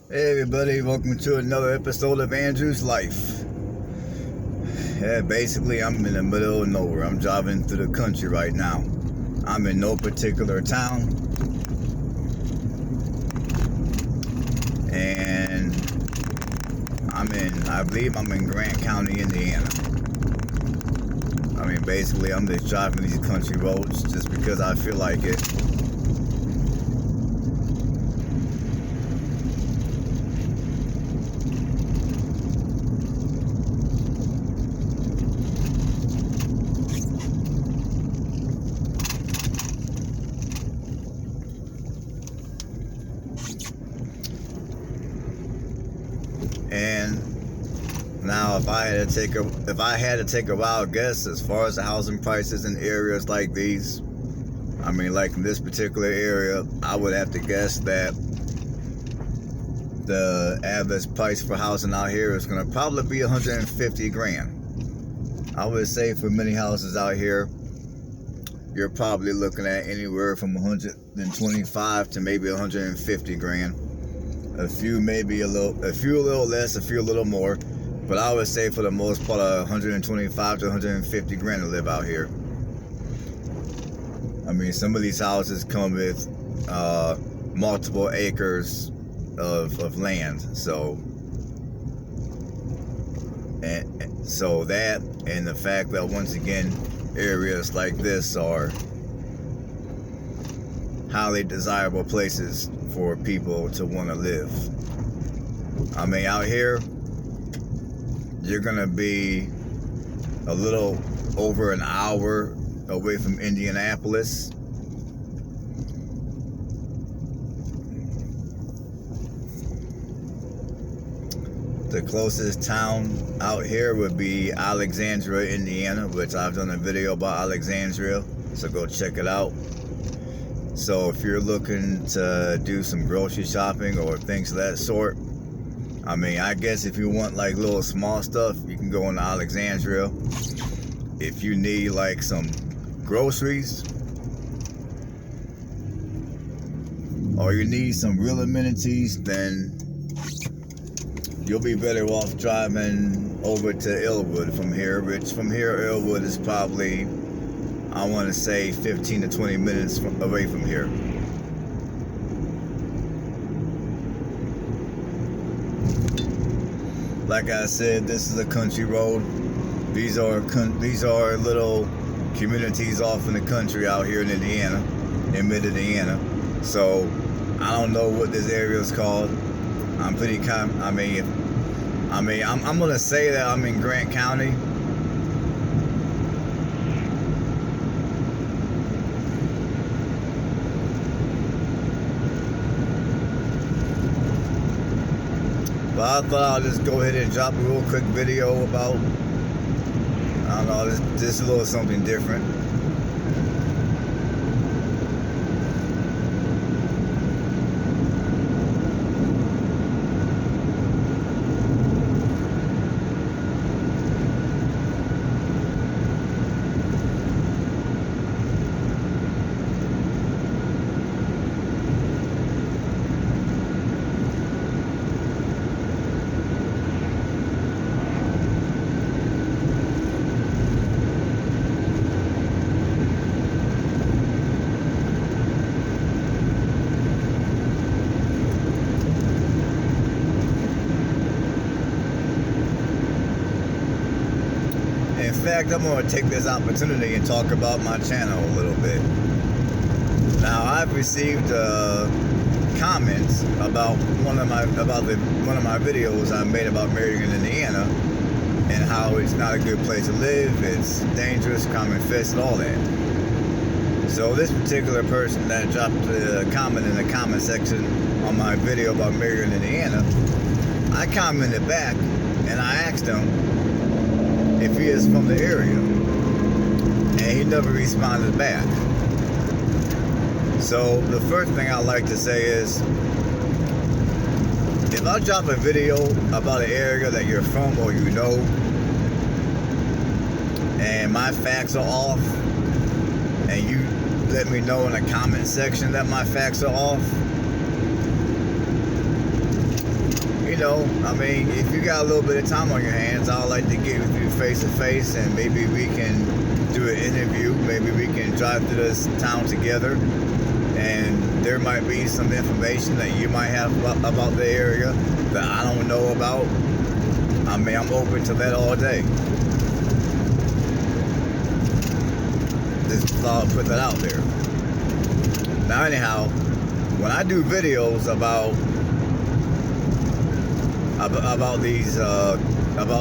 Hey everybody, welcome to another episode of Andrew's Life. Yeah, basically I'm in the middle of nowhere. I'm driving through the country right now. I'm in no particular town. And I believe I'm in Grant County, Indiana. I mean, basically I'm just driving these country roads just because I feel like it. And now, if I had to take a wild guess as far as the housing prices in areas like these, I mean, like in this particular area, I would have to guess that the average price for housing out here is going to probably be 150 grand. I would say for many houses out here, you're probably looking at anywhere from 125 to maybe 150 grand. A few maybe a little less, a few a little more, but I would say for the most part 125 to 150 grand to live out here. I mean, some of these houses come with multiple acres of land, so that and the fact that once again areas like this are highly desirable places for people to want to live. I mean, out here, you're gonna be a little over an hour away from Indianapolis. The closest town out here would be Alexandria, Indiana, which I've done a video about Alexandria, so go check it out. So if you're looking to do some grocery shopping or things of that sort, I mean, I guess if you want like little small stuff, you can go into Alexandria. If you need like some groceries or you need some real amenities, then you'll be better off driving over to Elwood from here, which from here, Elwood is probably, I want to say 15 to 20 minutes away from here. Like I said, this is a country road. These are little communities off in the country out here in Indiana, in mid-Indiana. So I don't know what this area is called. I'm gonna say that I'm in Grant County. But I thought I'll just go ahead and drop a real quick video about, I don't know, just a little something different. In fact, I'm going to take this opportunity and talk about my channel a little bit. Now, I've received comments about one of my videos I made about Marion, Indiana, and how it's not a good place to live, it's dangerous, crime infested, all that. So this particular person that dropped a comment in the comment section on my video about Marion, Indiana, I commented back and I asked him if he is from the area, and he never responded back. So the first thing I like to say is, if I drop a video about an area that you're from or you know, and my facts are off, and you let me know in the comment section that my facts are off, I mean, if you got a little bit of time on your hands, I'd like to get with you face to face, and maybe we can do an interview. Maybe we can drive through this town together, and there might be some information that you might have about the area that I don't know about. I mean, I'm open to that all day. Just thought I'd put that out there. Now, anyhow, when I do videos about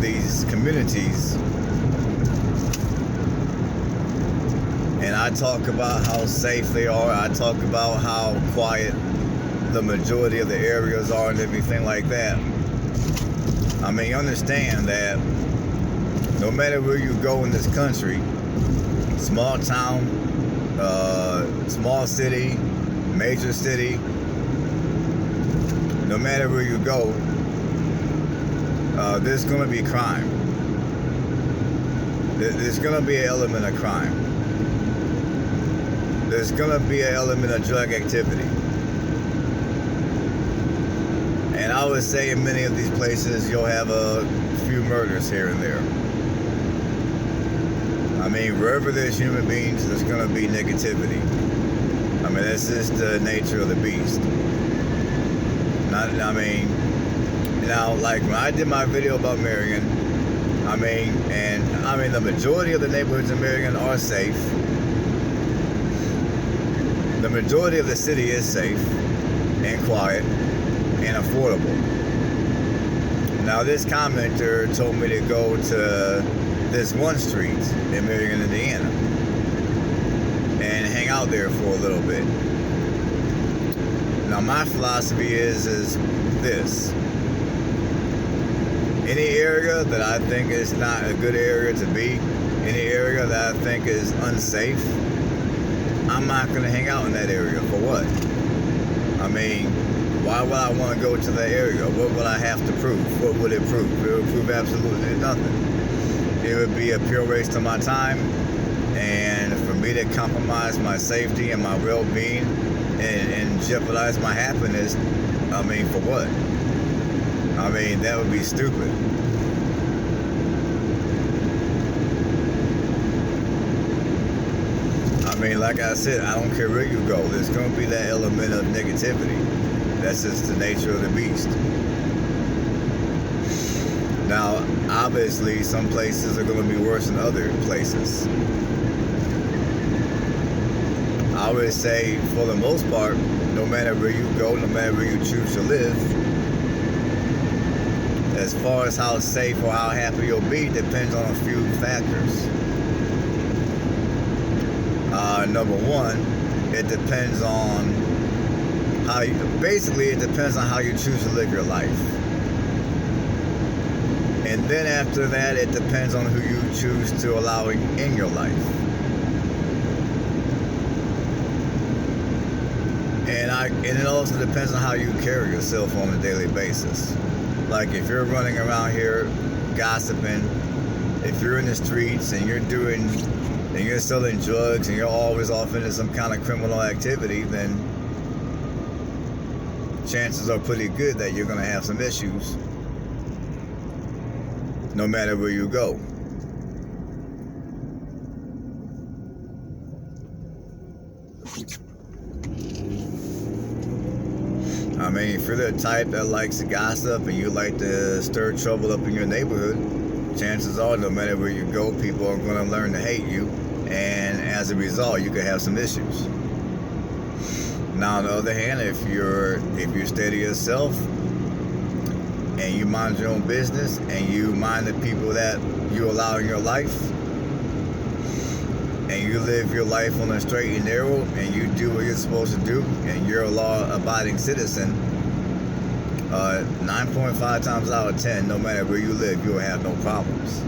these communities, and I talk about how safe they are, I talk about how quiet the majority of the areas are and everything like that. I mean, understand that no matter where you go in this country, small town, small city, major city, no matter where you go, there's going to be crime. There's going to be an element of crime. There's going to be an element of drug activity. And I would say in many of these places, you'll have a few murders here and there. I mean, wherever there's human beings, there's going to be negativity. I mean, that's just the nature of the beast. Now, like when I did my video about Marion, the majority of the neighborhoods in Marion are safe. The majority of the city is safe and quiet and affordable. Now, this commenter told me to go to this one street in Marion, Indiana, and hang out there for a little bit. Now, my philosophy is this. Any area that I think is not a good area to be, any area that I think is unsafe, I'm not going to hang out in that area. For what? I mean, why would I want to go to that area? What would I have to prove? What would it prove? It would prove absolutely nothing. It would be a pure waste of my time, and for me to compromise my safety and my well-being and jeopardize my happiness, I mean, for what? I mean, that would be stupid. I mean, like I said, I don't care where you go. There's going to be that element of negativity. That's just the nature of the beast. Now, obviously, some places are going to be worse than other places. I would say, for the most part, no matter where you go, no matter where you choose to live, as far as how safe or how happy you'll be depends on a few factors. Number one, it depends on it depends on how you choose to live your life. And then after that, it depends on who you choose to allow in your life. And it also depends on how you carry yourself on a daily basis. Like if you're running around here gossiping, if you're in the streets and you're selling drugs and you're always off into some kind of criminal activity, then chances are pretty good that you're going to have some issues no matter where you go. I mean, if you're the type that likes to gossip and you like to stir trouble up in your neighborhood, chances are no matter where you go, people are going to learn to hate you, and as a result, you could have some issues. Now, on the other hand, if you stay to yourself and you mind your own business and you mind the people that you allow in your life, and you live your life on a straight and narrow, and you do what you're supposed to do, and you're a law-abiding citizen, 9.5 times out of 10, no matter where you live, you'll have no problems.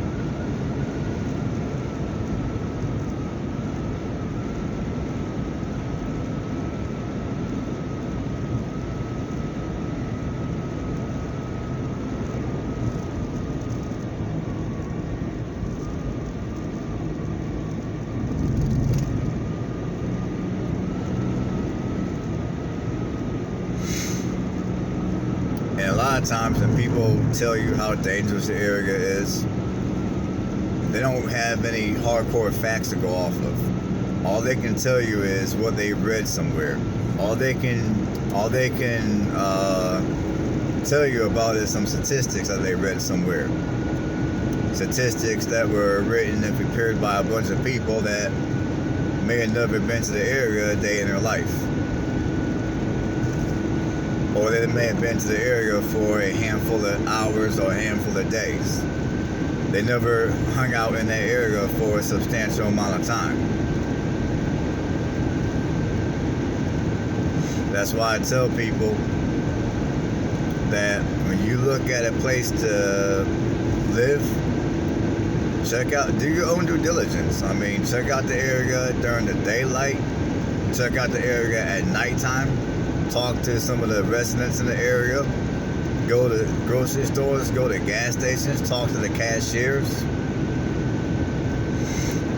And a lot lot of times when people tell you how dangerous the area is, they don't have any hardcore facts to go off of. All they can tell you is what they read somewhere. All they can tell you about is some statistics that they read somewhere. Statistics that were written and prepared by a bunch of people that may have never been to the area a day in their life. Or they may have been to the area for a handful of hours or a handful of days. They never hung out in that area for a substantial amount of time. That's why I tell people that when you look at a place to live, do your own due diligence. I mean, check out the area during the daylight, check out the area at nighttime, talk to some of the residents in the area, go to grocery stores, go to gas stations, talk to the cashiers.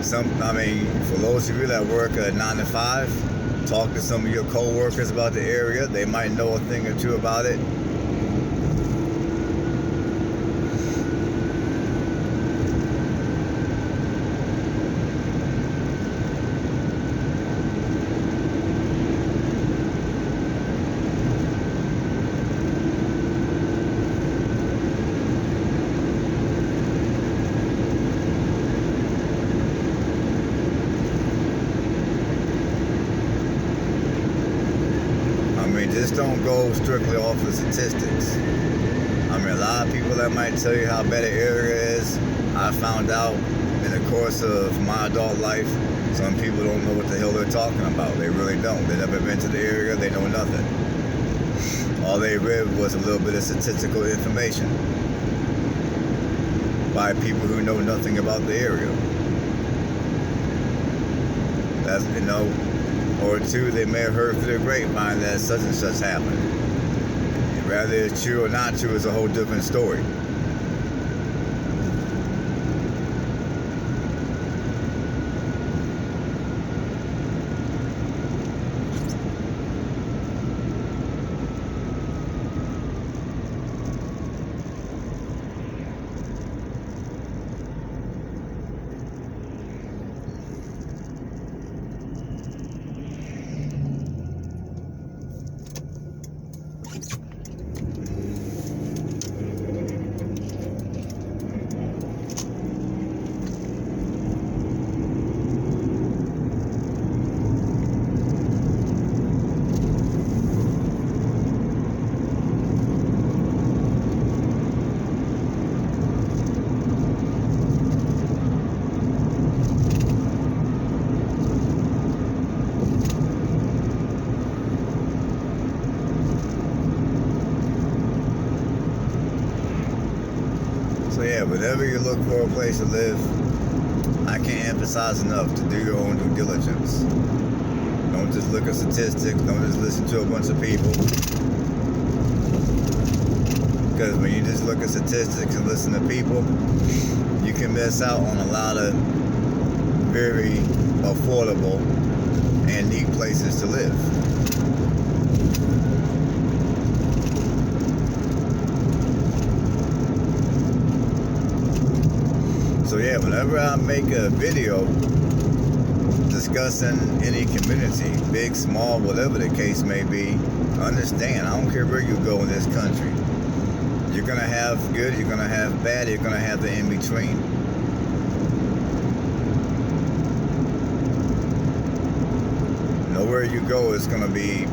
For those of you that work a 9 to 5, talk to some of your co-workers about the area. They might know a thing or two about it. Just don't go strictly off of statistics. I mean, a lot of people that might tell you how bad an area is, I found out in the course of my adult life, some people don't know what the hell they're talking about. They really don't. They've never been to the area. They know nothing. All they read was a little bit of statistical information by people who know nothing about the area. That's, or two, they may have heard through the grapevine that such and such happened. Whether it's true or not true is a whole different story. So yeah, whenever you look for a place to live, I can't emphasize enough to do your own due diligence. Don't just look at statistics, don't just listen to a bunch of people. Because when you just look at statistics and listen to people, you can miss out on a lot of very affordable and neat places to live. So yeah, whenever I make a video discussing any community, big, small, whatever the case may be, understand, I don't care where you go in this country. You're going to have good, you're going to have bad, you're going to have the in-between. Nowhere you go is going to be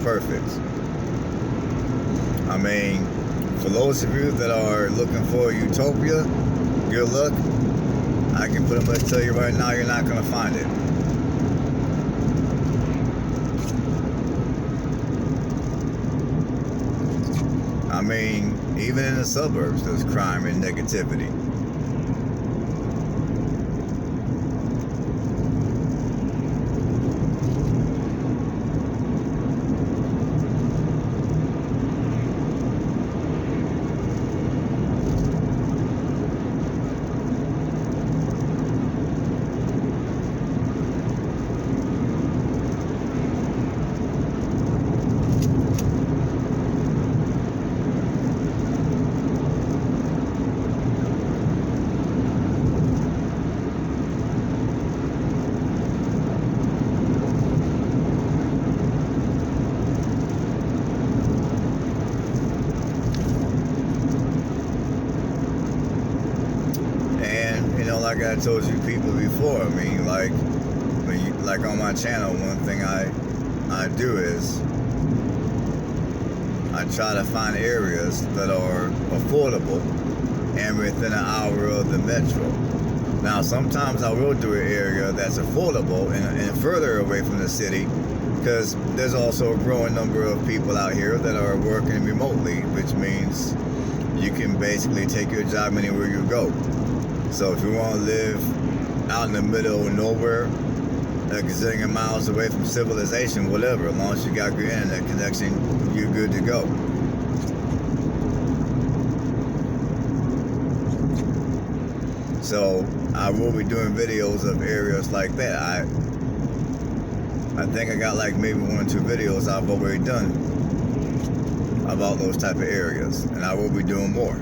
perfect. I mean, for those of you that are looking for a utopia, good luck. I can pretty much tell you right now, you're not going to find it. I mean, even in the suburbs, there's crime and negativity. like I told you people before, I mean, like like on my channel, one thing I do is I try to find areas that are affordable and within an hour of the metro. Now, sometimes I will do an area that's affordable and further away from the city, because there's also a growing number of people out here that are working remotely, which means you can basically take your job anywhere you go. So if you want to live out in the middle of nowhere, a gazillion miles away from civilization, whatever, as long as you got good internet connection, you're good to go. So I will be doing videos of areas like that. I think I got like maybe 1 or 2 videos I've already done about those type of areas, and I will be doing more.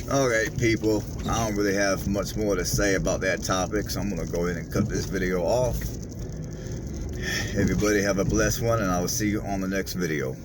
Alright people, I don't really have much more to say about that topic, so I'm going to go ahead and cut this video off. Everybody have a blessed one, and I will see you on the next video.